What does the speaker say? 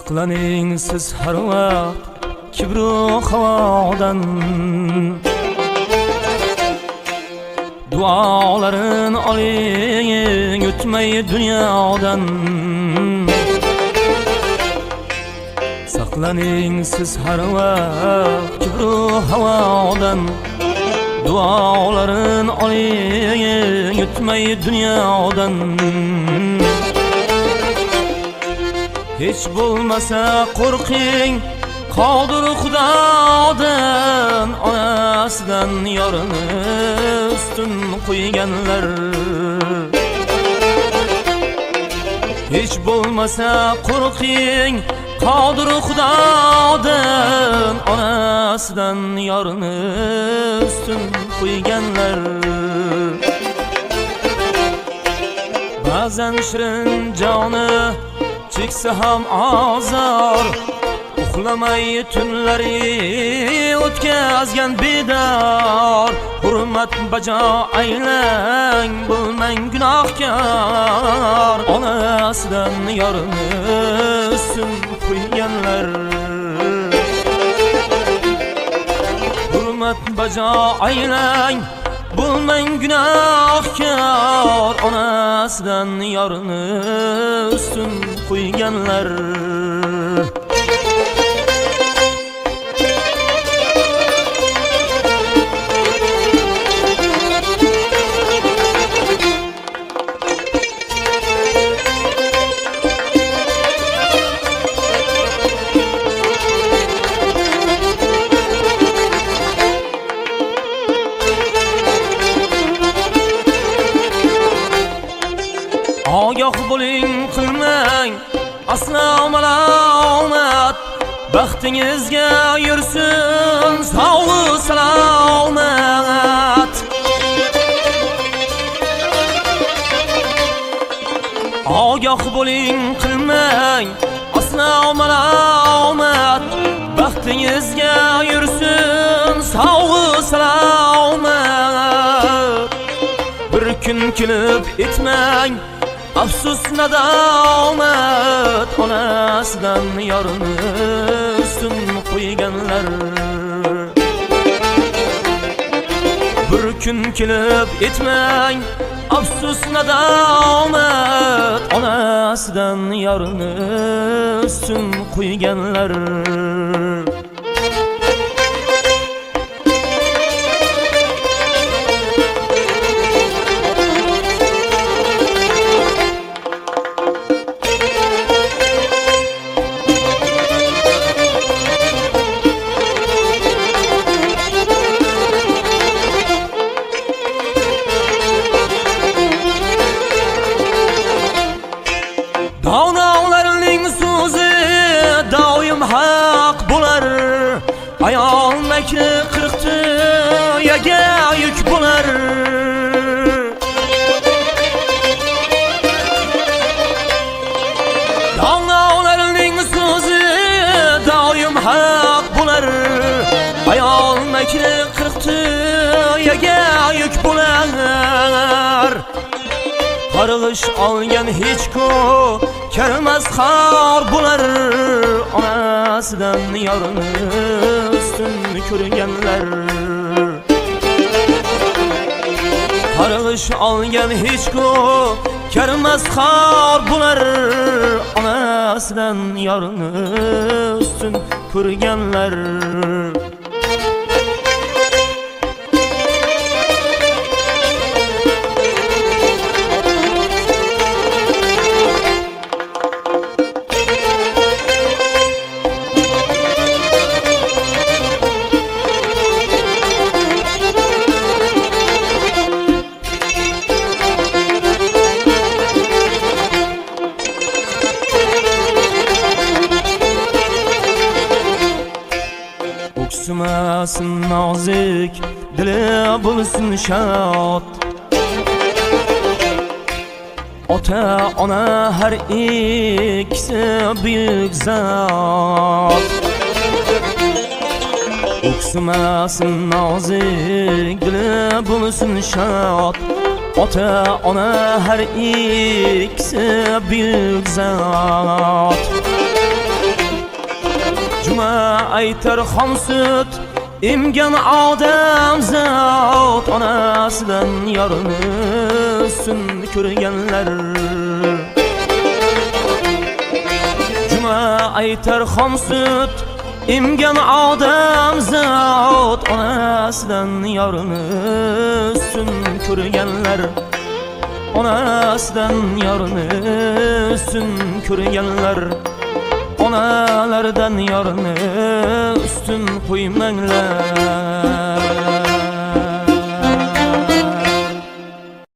Saqlaning siz har vaqt kibru havodan, duolarin oling o'tmay dunyodan. Saqlaning siz har vaqt kibru havodan, duolarin oling o'tmay dunyodan. Hiç bo'lmasa qo'rqing Qodir Xudodan, onasidan yorini ustun qo'yganlar. Hiç bo'lmasa qo'rqing Qodir Xudodan, onasidan yorini ustun qo'yganlar. Ba'zan shirin joni cheksa ham azor, uxlamay tunlari o'tkazgan bedor. Hurmat bajo aylang, bo'lmang gunohkor, onasidan yorini ustun qo'yganlar. Hurmat bajo aylang, bo'lmang gunohkor, onasidan yorini ustun qo'yganlar. Ogoh bo'ling, qilmang aslo malomat, baxtingizga yursin sog'u salomat. Ogoh bo'ling, qilmang aslo malomat, baxtingizga yursin sog'u salomat. Bir kun kelib etmang afsus nadomat, onasidan yorini ustun qo'yganlar. Bir kun kelib etmang afsus nadomat, onasidan yorini ustun qo'yganlar. Donolarning so'zi doim haq bo'lar, ayol makri qirqti yaga yuk bo'lar. Donolarning so'zi doim haq bo'lar, ayol makri qirqti yaga yuk bo'lar. Qarg'ish olgan hech ku kelmas xor bo'lar, onasidan yorini ustun ko'rganlar. Qarg'ish olgan hech ku kelmas xor bo'lar, onasidan yorini ustun ko'rganlar. O'ksimasin nozik, dili bo'lsin shod. Ota ona har ikkisi buyuk zot. O'ksimasin nozik, dili bo'lsin shod. Ota ona har ikkisi buyuk zot. Juma aytar xomsut imgan odam zot onasidan yorini sun ko'rganlar. Juma aytar xomsut imgan odam zot onasidan yorini sun ko'rganlar. Onasidan yorini sun ko'rganlar. Onalardan yorini ustun qo'ymanglar.